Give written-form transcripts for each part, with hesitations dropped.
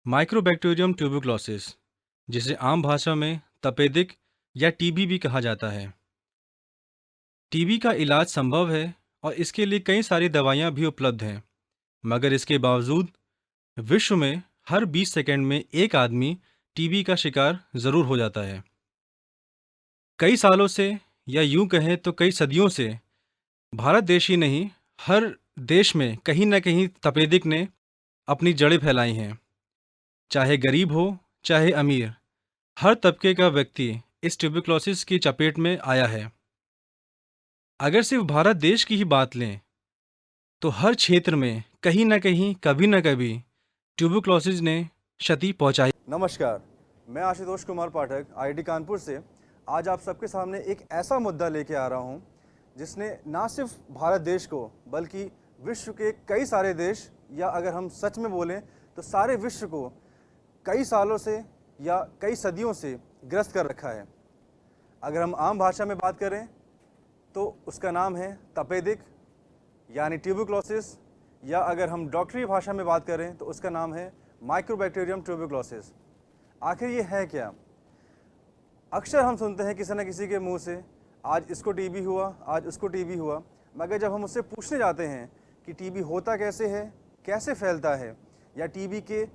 Mycobacterium tuberculosis, जिसे आम भाषा में तपेदिक या टीबी भी कहा जाता है। टीबी का इलाज संभव है और इसके लिए कई सारी दवाइयाँ भी उपलब्ध हैं, मगर इसके बावजूद विश्व में हर 20 सेकंड में एक आदमी टीबी का शिकार ज़रूर हो जाता है। कई सालों से, या यूं कहें तो कई सदियों से, भारत देश ही नहीं, हर देश में कहीं न कहीं तपेदिक ने अपनी जड़ें फैलाई हैं। चाहे गरीब हो, चाहे अमीर, हर तबके का व्यक्ति इस ट्यूबरकुलोसिस की चपेट में आया है। अगर सिर्फ भारत देश की ही बात लें, तो हर क्षेत्र में कहीं न कहीं, कभी न कभी ट्यूबरकुलोसिस ने क्षति पहुंचाई। नमस्कार, मैं आशुतोष कुमार पाठक आईआईटी कानपुर से आज आप सबके सामने एक ऐसा मुद्दा लेके आ रहा हूं जिसने ना सिर्फ भारत देश को बल्कि विश्व के कई सारे देश, या अगर हम सच में बोलें तो सारे विश्व को कई सालों से या कई सदियों से ग्रस्त कर रखा है। अगर हम आम भाषा में बात करें तो उसका नाम है तपेदिक यानी ट्यूबरकुलोसिस, या अगर हम डॉक्टरी भाषा में बात करें तो उसका नाम है माइक्रोबैक्टीरियम ट्यूबरकुलोसिस। आखिर ये है क्या? अक्सर हम सुनते हैं किसी न किसी के मुंह से, आज इसको टीबी हुआ, आज उसको टीबी हुआ, मगर जब हम उससे पूछने जाते हैं कि टीबी होता कैसे है, कैसे फैलता है, या टीबी के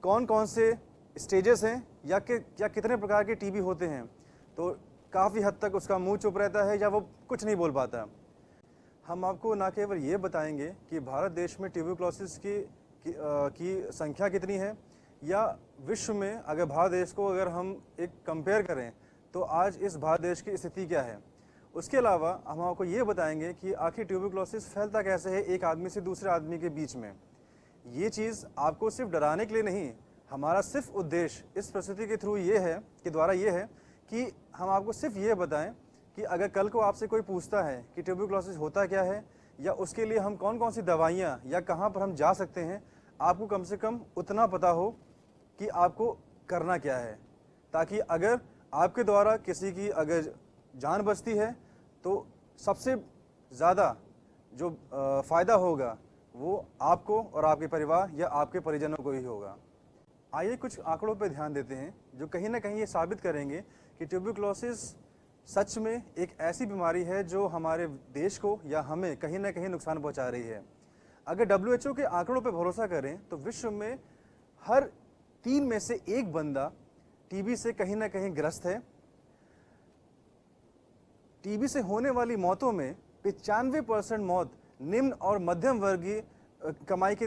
कौन कौन से स्टेजेस हैं, या कितने प्रकार के टीबी होते हैं, तो काफ़ी हद तक उसका मुंह चुप रहता है या वो कुछ नहीं बोल पाता। हम आपको ना केवल ये बताएंगे कि भारत देश में ट्यूबरकुलोसिस की संख्या कितनी है, या विश्व में अगर भारत देश को अगर हम एक कंपेयर करें तो आज इस भारत देश की स्थिति क्या है। उसके अलावा हम आपको ये बताएंगे कि आखिर ट्यूबरकुलोसिस फैलता कैसे है एक आदमी से दूसरे आदमी के बीच में। ये चीज़ आपको सिर्फ डराने के लिए नहीं, हमारा सिर्फ उद्देश्य इस प्रस्तुति के थ्रू ये है कि द्वारा ये है कि हम आपको सिर्फ ये बताएं कि अगर कल को आपसे कोई पूछता है कि ट्यूबरकुलोसिस होता क्या है, या उसके लिए हम कौन कौन सी दवाइयाँ या कहाँ पर हम जा सकते हैं, आपको कम से कम उतना पता हो कि आपको करना क्या है, ताकि अगर आपके द्वारा किसी की अगर जान बचती है तो सबसे ज़्यादा जो फ़ायदा होगा वो आपको और आपके परिवार या आपके परिजनों को ही होगा। आइए कुछ आंकड़ों पर ध्यान देते हैं जो कहीं ना कहीं ये साबित करेंगे कि ट्यूबरकुलोसिस सच में एक ऐसी बीमारी है जो हमारे देश को या हमें कहीं ना कहीं नुकसान पहुंचा रही है। अगर WHO के आंकड़ों पर भरोसा करें तो विश्व में हर 3 में से 1 बंदा टीबी से कहीं ना कहीं ग्रस्त है। टीबी से होने वाली मौतों में 95% मौत निम्न और मध्यम वर्गीय कमाई के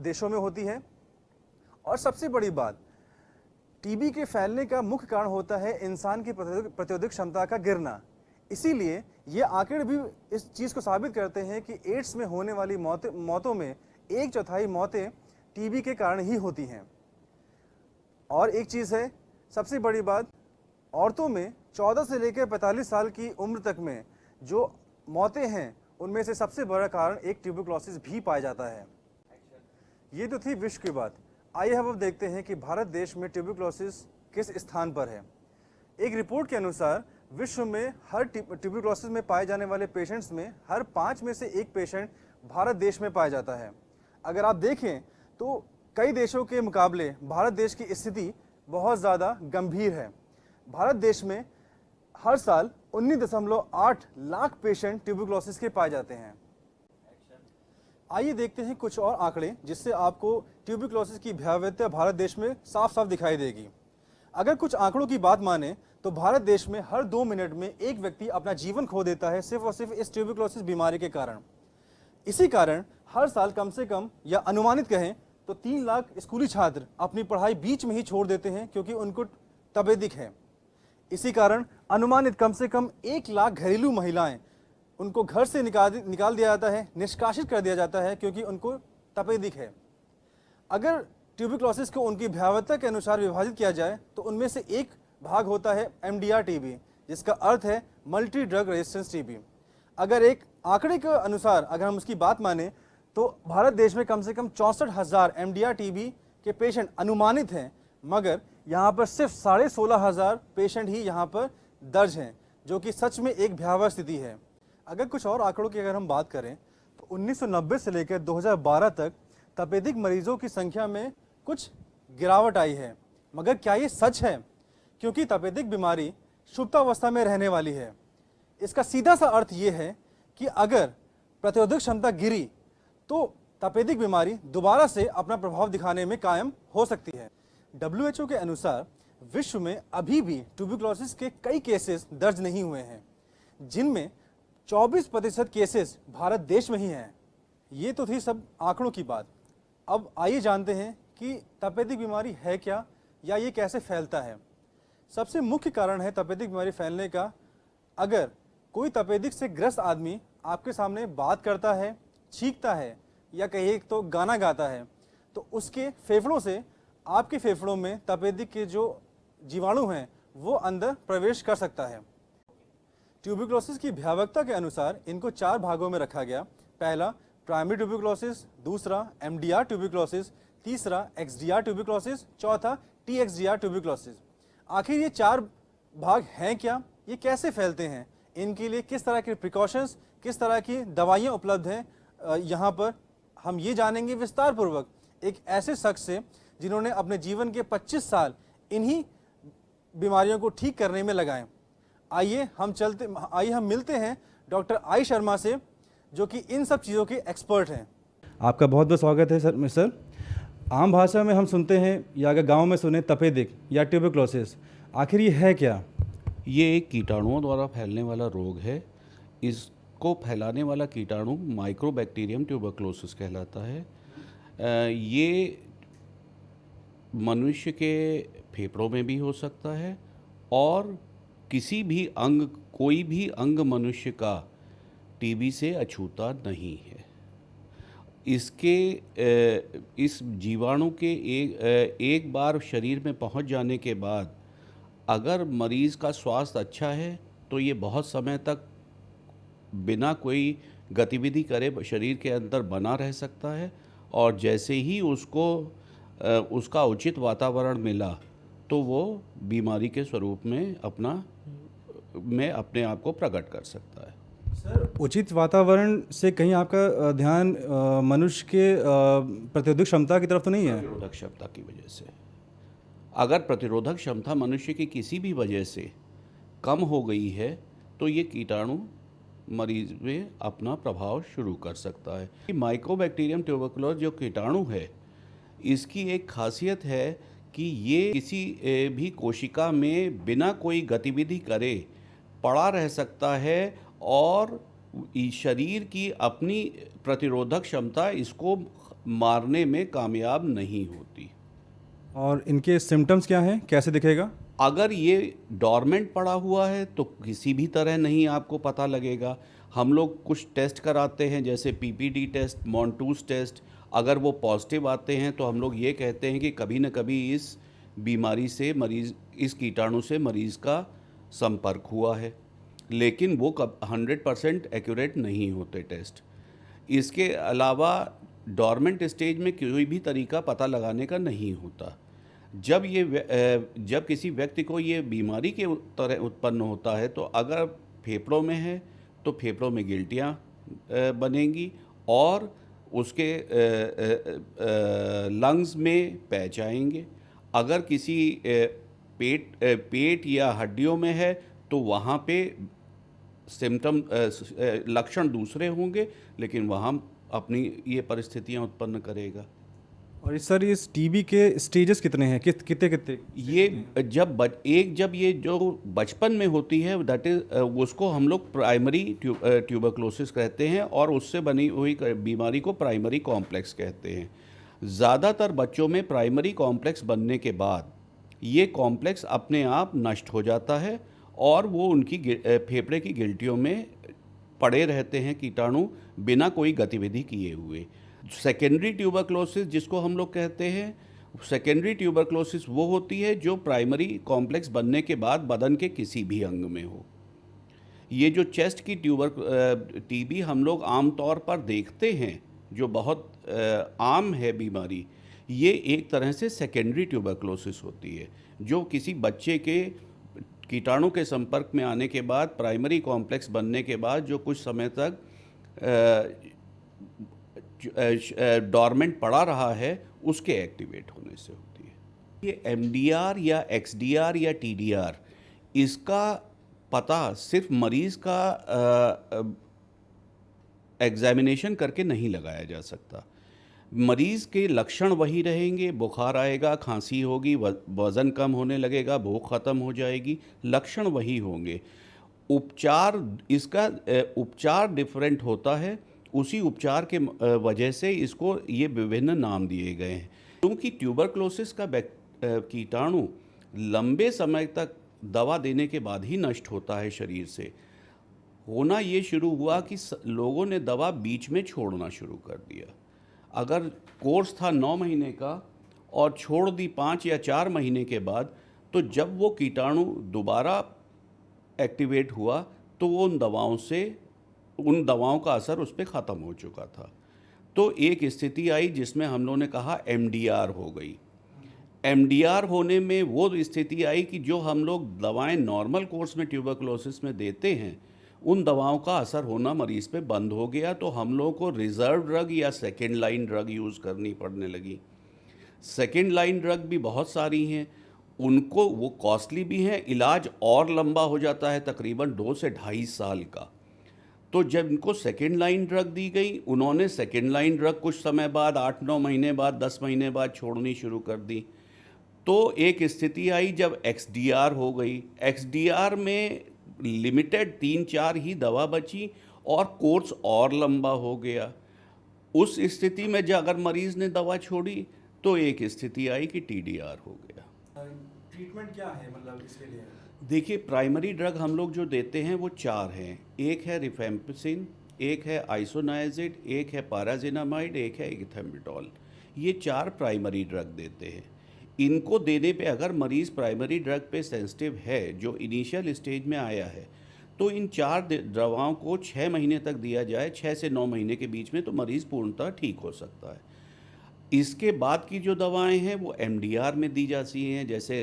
देशों में होती है। और सबसे बड़ी बात, टीबी के फैलने का मुख्य कारण होता है इंसान की प्रतिरोधक क्षमता का गिरना। इसीलिए ये आंकड़े भी इस चीज़ को साबित करते हैं कि एड्स में होने वाली मौतों में 1/4 मौतें टीबी के कारण ही होती हैं। और एक चीज़ है, सबसे बड़ी बात, औरतों में 14 से लेकर 45 साल की उम्र तक में जो मौतें हैं उनमें से सबसे बड़ा कारण एक ट्यूबरकुलोसिस भी पाया जाता है। ये तो थी विश्व की बात। आइए हम अब देखते हैं कि भारत देश में ट्यूबरकुलोसिस किस स्थान पर है। एक रिपोर्ट के अनुसार विश्व में हर ट्यूबरकुलोसिस में पाए जाने वाले पेशेंट्स में हर 5 में से 1 पेशेंट भारत देश में पाया जाता है। अगर आप देखें तो कई देशों के मुकाबले भारत देश की स्थिति बहुत ज़्यादा गंभीर है। भारत देश में हर साल 19.8 लाख पेशेंट ट्यूबरकुलोसिस के पाए जाते हैं। आइए देखते हैं कुछ और आंकड़े जिससे आपको ट्यूबरकुलोसिस की भयावहता भारत देश में साफ साफ दिखाई देगी। अगर कुछ आंकड़ों की बात माने तो भारत देश में हर 2 मिनट में एक व्यक्ति अपना जीवन खो देता है सिर्फ और सिर्फ इस ट्यूबरकुलोसिस बीमारी के कारण। इसी कारण हर साल कम से कम, या अनुमानित कहें तो 3 लाख स्कूली छात्र अपनी पढ़ाई बीच में ही छोड़ देते हैं क्योंकि उनको तपेदिक है। इसी कारण अनुमानित कम से कम 1 लाख घरेलू महिलाएं, उनको घर से निकाल दिया जाता है, निष्कासित कर दिया जाता है क्योंकि उनको तपेदिक है। अगर ट्यूबरकुलोसिस को उनकी भयावहता के अनुसार विभाजित किया जाए तो उनमें से एक भाग होता है MDR टीबी, जिसका अर्थ है मल्टी ड्रग रेजिस्टेंस टीबी। अगर एक आंकड़े के अनुसार अगर हम उसकी बात माने तो भारत देश में कम से कम 64,000 MDR टीबी के पेशेंट अनुमानित हैं, मगर यहाँ पर सिर्फ 16,500 पेशेंट ही यहाँ पर दर्ज हैं, जो कि सच में एक भयावह स्थिति है। अगर कुछ और आंकड़ों की अगर हम बात करें तो 1990 से लेकर 2012 तक तपेदिक मरीजों की संख्या में कुछ गिरावट आई है। मगर क्या ये सच है? क्योंकि तपेदिक बीमारी सुप्तावस्था में रहने वाली है। इसका सीधा सा अर्थ ये है कि अगर प्रतिरोधक क्षमता गिरी तो तपेदिक बीमारी दोबारा से अपना प्रभाव दिखाने में कायम हो सकती है। WHO के अनुसार विश्व में अभी भी ट्यूबरकुलोसिस के कई केसेस दर्ज नहीं हुए हैं, जिनमें 24% केसेस भारत देश में ही हैं। ये तो थी सब आंकड़ों की बात। अब आइए जानते हैं कि तपेदिक बीमारी है क्या या ये कैसे फैलता है। सबसे मुख्य कारण है तपेदिक बीमारी फैलने का, अगर कोई तपेदिक से ग्रस्त आदमी आपके सामने बात करता है, छींकता है या कहिए तो गाना गाता है, तो उसके फेफड़ों से आपके फेफड़ों में तपेदिक के जो जीवाणु हैं वो अंदर प्रवेश कर सकता है। ट्यूबरकुलोसिस की भयावहता के अनुसार इनको 4 भागों में रखा गया। पहला प्राइमरी ट्यूबरकुलोसिस, दूसरा MDR ट्यूबरकुलोसिस, तीसरा XDR ट्यूबरकुलोसिस, चौथा TXDR ट्यूबरकुलोसिस। आखिर ये 4 भाग हैं क्या? ये कैसे फैलते हैं? इनके लिए किस तरह के प्रिकॉशंस, किस तरह की दवाइयाँ उपलब्ध हैं, यहाँ पर हम ये जानेंगे विस्तार पूर्वक एक ऐसे शख्स से जिन्होंने अपने जीवन के 25 साल इन्हीं बीमारियों को ठीक करने में लगाए। आइए हम मिलते हैं डॉक्टर आई शर्मा से, जो कि इन सब चीज़ों के एक्सपर्ट हैं। आपका बहुत बहुत स्वागत है सर। आम भाषा में हम सुनते हैं या अगर गांव में सुने तपेदिक या ट्यूबरकुलोसिस, आखिर ये है क्या? ये एक कीटाणुओं द्वारा फैलने वाला रोग है। इसको फैलाने वाला कीटाणु माइक्रोबैक्टीरियम ट्यूबरकुलोसिस कहलाता है। ये मनुष्य के फेफड़ों में भी हो सकता है और कोई भी अंग मनुष्य का टीबी से अछूता नहीं है। इस जीवाणु के एक बार शरीर में पहुंच जाने के बाद अगर मरीज़ का स्वास्थ्य अच्छा है तो ये बहुत समय तक बिना कोई गतिविधि करे शरीर के अंदर बना रह सकता है, और जैसे ही उसका उचित वातावरण मिला तो वो बीमारी के स्वरूप में अपने आप को प्रकट कर सकता है। सर, उचित वातावरण से कहीं आपका ध्यान मनुष्य के प्रतिरोधक क्षमता की तरफ तो नहीं है? प्रतिरोधक क्षमता की वजह से, अगर प्रतिरोधक क्षमता मनुष्य की किसी भी वजह से कम हो गई है तो ये कीटाणु मरीज में अपना प्रभाव शुरू कर सकता है। माइकोबैक्टीरियम ट्यूबरकुलोसिस जो कीटाणु है, इसकी एक खासियत है कि ये किसी भी कोशिका में बिना कोई गतिविधि करे पड़ा रह सकता है और शरीर की अपनी प्रतिरोधक क्षमता इसको मारने में कामयाब नहीं होती। और इनके सिम्टम्स क्या हैं, कैसे दिखेगा? अगर ये डॉर्मेंट पड़ा हुआ है तो किसी भी तरह नहीं आपको पता लगेगा। हम लोग कुछ टेस्ट कराते हैं जैसे PPD टेस्ट, मॉन्टूस टेस्ट। अगर वो पॉजिटिव आते हैं तो हम लोग ये कहते हैं कि कभी न कभी इस बीमारी से इस कीटाणु से मरीज़ का संपर्क हुआ है, लेकिन वो 100% एक्यूरेट नहीं होते टेस्ट। इसके अलावा डॉर्मेंट स्टेज में कोई भी तरीका पता लगाने का नहीं होता। जब किसी व्यक्ति को ये बीमारी के तरह उत्पन्न होता है तो अगर फेफड़ों में है तो फेफड़ों में गिल्टियाँ बनेंगी और उसके लंग्स में पैच आएंगे। अगर किसी पेट या हड्डियों में है तो वहाँ पे लक्षण दूसरे होंगे, लेकिन वहाँ अपनी ये परिस्थितियाँ उत्पन्न करेगा। और सर, इस टीबी के स्टेजेस कितने हैं, कितने? ये जब ये जो बचपन में होती है दैट इज उसको हम लोग प्राइमरी ट्यूबरकुलोसिस कहते हैं और उससे बनी हुई बीमारी को प्राइमरी कॉम्प्लेक्स कहते हैं। ज़्यादातर बच्चों में प्राइमरी कॉम्प्लेक्स बनने के बाद ये कॉम्प्लेक्स अपने आप नष्ट हो जाता है और वो उनकी फेफड़े की गिल्टियों में पड़े रहते हैं कीटाणु बिना कोई गतिविधि किए हुए। सेकेंडरी ट्यूबरकुलोसिस जिसको हम लोग कहते हैं, सेकेंडरी ट्यूबरकुलोसिस वो होती है जो प्राइमरी कॉम्प्लेक्स बनने के बाद बदन के किसी भी अंग में हो। ये जो चेस्ट की टीबी हम लोग आमतौर पर देखते हैं जो बहुत आम है बीमारी, ये एक तरह से सेकेंडरी ट्यूबरकुलोसिस होती है जो किसी बच्चे के कीटाणु के संपर्क में आने के बाद प्राइमरी कॉम्प्लेक्स बनने के बाद जो कुछ समय तक डॉर्मेंट पड़ा रहा है उसके एक्टिवेट होने से होती है। ये एमडीआर या एक्सडीआर या टीडीआर, इसका पता सिर्फ मरीज़ का एग्जामिनेशन करके नहीं लगाया जा सकता। मरीज़ के लक्षण वही रहेंगे, बुखार आएगा, खांसी होगी, वज़न कम होने लगेगा, भूख ख़त्म हो जाएगी, लक्षण वही होंगे। उपचार इसका उपचार डिफरेंट होता है, उसी उपचार के वजह से इसको ये विभिन्न नाम दिए गए हैं। क्योंकि ट्यूबरक्लोसिस का कीटाणु लंबे समय तक दवा देने के बाद ही नष्ट होता है शरीर से। होना ये शुरू हुआ कि लोगों ने दवा बीच में छोड़ना शुरू कर दिया। अगर कोर्स था 9 महीने का और छोड़ दी 5 या 4 महीने के बाद, तो जब वो कीटाणु दोबारा एक्टिवेट हुआ तो वो उन दवाओं का असर उस पर ख़त्म हो चुका था। तो एक स्थिति आई जिसमें हम लोगों ने कहा एमडीआर हो गई। एमडीआर होने में वो स्थिति आई कि जो हम लोग दवाएं नॉर्मल कोर्स में ट्यूबरक्लोसिस में देते हैं, उन दवाओं का असर होना मरीज़ पे बंद हो गया। तो हम लोगों को रिज़र्व ड्रग या सेकेंड लाइन ड्रग यूज़ करनी पड़ने लगी। सेकेंड लाइन ड्रग भी बहुत सारी हैं, उनको वो कॉस्टली भी हैं, इलाज और लंबा हो जाता है, तकरीबन 2 से ढाई साल का। तो जब इनको सेकेंड लाइन ड्रग दी गई, उन्होंने सेकेंड लाइन ड्रग कुछ समय बाद 8-9 महीने बाद 10 महीने बाद छोड़नी शुरू कर दी। तो एक स्थिति आई जब एक्सडीआर हो गई। एक्सडीआर में लिमिटेड 3-4 ही दवा बची और कोर्स और लंबा हो गया। उस स्थिति में जब अगर मरीज़ ने दवा छोड़ी तो एक स्थिति आई कि टीडीआर हो गया। ट्रीटमेंट क्या है मतलब इसके लिए? देखिए, प्राइमरी ड्रग हम लोग जो देते हैं वो 4 हैं। एक है रिफेम्पिसिन, एक है आइसोनाइजिड, एक है पाराजिनामाइड, एक है इथेम्बिटॉल। ये 4 प्राइमरी ड्रग देते हैं। इनको देने पे अगर मरीज़ प्राइमरी ड्रग पे सेंसिटिव है, जो इनिशियल स्टेज में आया है, तो इन 4 दवाओं को 6 महीने तक दिया जाए, 6 से 9 महीने के बीच में, तो मरीज़ पूर्णतः ठीक हो सकता है। इसके बाद की जो दवाएं हैं वो एमडीआर में दी जाती हैं, जैसे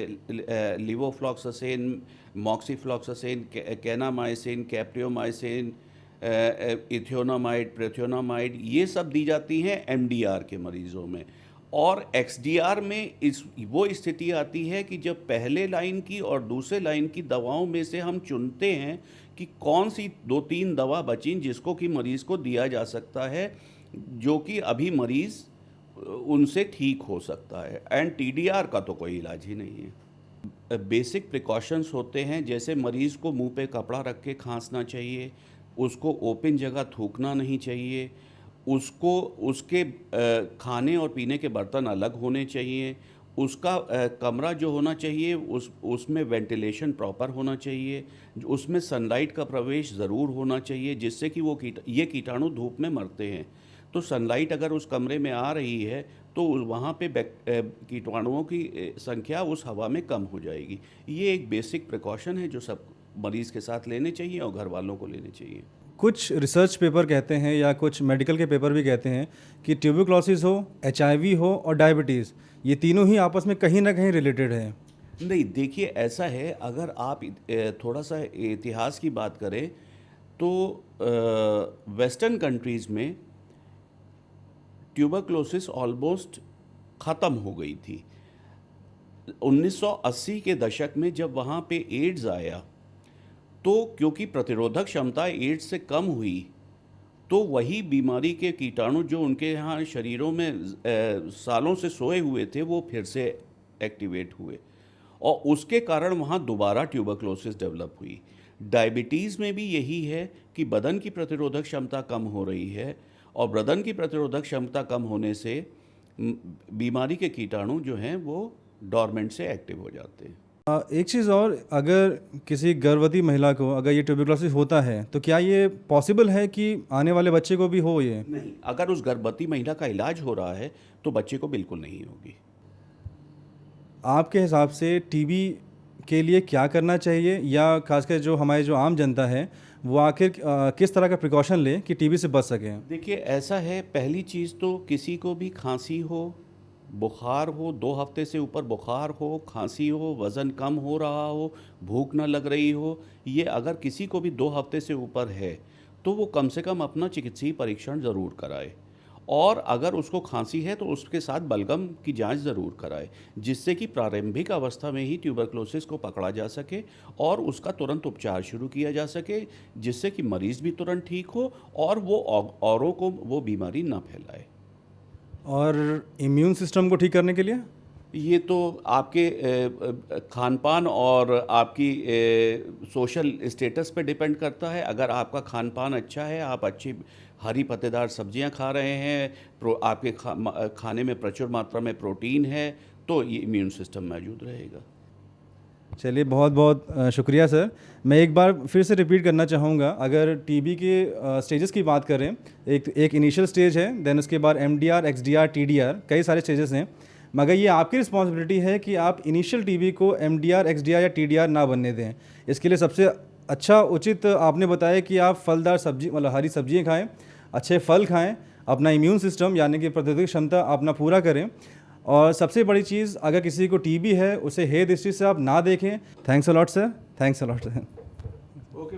लिवोफ्लॉक्सासिन, मॉक्सीफ्लॉक्सासिन, कैनामाइसिन, कैप्रियोमाइसिन, इथियोनामाइड, प्रोथियोनामाइड, ये सब दी जाती हैं एमडीआर के मरीज़ों में। और एक्सडीआर में वो स्थिति आती है कि जब पहले लाइन की और दूसरे लाइन की दवाओं में से हम चुनते हैं कि कौन सी 2-3 दवा बची जिसको कि मरीज़ को दिया जा सकता है, जो कि अभी मरीज़ उनसे ठीक हो सकता है। एंड टीडीआर का तो कोई इलाज ही नहीं है। बेसिक प्रिकॉशंस होते हैं, जैसे मरीज़ को मुंह पे कपड़ा रख के खांसना चाहिए, उसको ओपन जगह थूकना नहीं चाहिए, उसको उसके खाने और पीने के बर्तन अलग होने चाहिए, उसका कमरा जो होना चाहिए उसमें वेंटिलेशन प्रॉपर होना चाहिए, उसमें सनलाइट का प्रवेश ज़रूर होना चाहिए, जिससे कि ये कीटाणु धूप में मरते हैं। तो सनलाइट अगर उस कमरे में आ रही है तो वहाँ पे कीटाणुओं की संख्या उस हवा में कम हो जाएगी। ये एक बेसिक प्रिकॉशन है जो सब मरीज़ के साथ लेने चाहिए और घर वालों को लेने चाहिए। कुछ रिसर्च पेपर कहते हैं या कुछ मेडिकल के पेपर भी कहते हैं कि ट्यूबरक्लोसिस हो, एचआईवी हो और डायबिटीज़, ये तीनों ही आपस में कहीं ना कहीं रिलेटेड है। नहीं, देखिए, ऐसा है, अगर आप थोड़ा सा इतिहास की बात करें तो वेस्टर्न कंट्रीज़ में ट्यूबरक्लोसिस ऑलमोस्ट ख़त्म हो गई थी। 1980 के दशक में जब वहाँ पे एड्स आया, तो क्योंकि प्रतिरोधक क्षमता एड्स से कम हुई, तो वही बीमारी के कीटाणु जो उनके यहाँ शरीरों में सालों से सोए हुए थे, वो फिर से एक्टिवेट हुए और उसके कारण वहाँ दोबारा ट्यूबरक्लोसिस डेवलप हुई। डायबिटीज़ में भी यही है कि बदन की प्रतिरोधक क्षमता कम हो रही है और बदन की प्रतिरोधक क्षमता कम होने से बीमारी के कीटाणु जो हैं वो डॉर्मेंट से एक्टिव हो जाते हैं। एक चीज़ और, अगर किसी गर्भवती महिला को अगर ये ट्यूबरक्लोसिस होता है तो क्या ये पॉसिबल है कि आने वाले बच्चे को भी हो ये? नहीं, अगर उस गर्भवती महिला का इलाज हो रहा है तो बच्चे को बिल्कुल नहीं होगी। आपके हिसाब से टीबी के लिए क्या करना चाहिए, या खासकर जो हमारे जो आम जनता है वो आखिर किस तरह का प्रिकॉशन ले कि टीबी से बच सकें? देखिए, ऐसा है, पहली चीज़ तो किसी को भी खांसी हो, बुखार हो, 2 हफ्ते से ऊपर बुखार हो, खांसी हो, वज़न कम हो रहा हो, भूख न लग रही हो, ये अगर किसी को भी 2 हफ्ते से ऊपर है तो वो कम से कम अपना चिकित्सीय परीक्षण ज़रूर कराए और अगर उसको खांसी है तो उसके साथ बलगम की जांच ज़रूर कराए, जिससे कि प्रारंभिक अवस्था में ही ट्यूबरक्लोसिस को पकड़ा जा सके और उसका तुरंत उपचार शुरू किया जा सके, जिससे कि मरीज़ भी तुरंत ठीक हो और वो औरों को वो बीमारी ना फैलाए। और इम्यून सिस्टम को ठीक करने के लिए? ये तो आपके खान-पान और आपकी सोशल स्टेटस पे डिपेंड करता है। अगर आपका खान-पान अच्छा है, आप अच्छी हरी पत्तेदार सब्जियां खा रहे हैं, आपके खाने में प्रचुर मात्रा में प्रोटीन है, तो ये इम्यून सिस्टम मौजूद रहेगा। चलिए, बहुत बहुत शुक्रिया सर। मैं एक बार फिर से रिपीट करना चाहूँगा, अगर टीबी के स्टेजेस की बात करें, एक इनिशियल स्टेज है, देन उसके बाद एमडीआर, एक्सडीआर, टीडीआर, कई सारे स्टेजेस हैं, मगर ये आपकी रिस्पॉन्सिबिलिटी है कि आप इनिशियल टीबी को एमडीआर, एक्सडीआर या टीडीआर ना बनने दें। इसके लिए सबसे अच्छा उचित आपने बताया कि आप फलदार सब्जी, मतलब हरी सब्जियाँ खाएँ, अच्छे फल खाएँ, अपना इम्यून सिस्टम यानी कि प्रतिरोधक क्षमता अपना पूरा करें, और सबसे बड़ी चीज़, अगर किसी को टीबी है उसे हे दृष्टि से आप ना देखें। Thanks a lot sir, thanks a lot sir. Okay.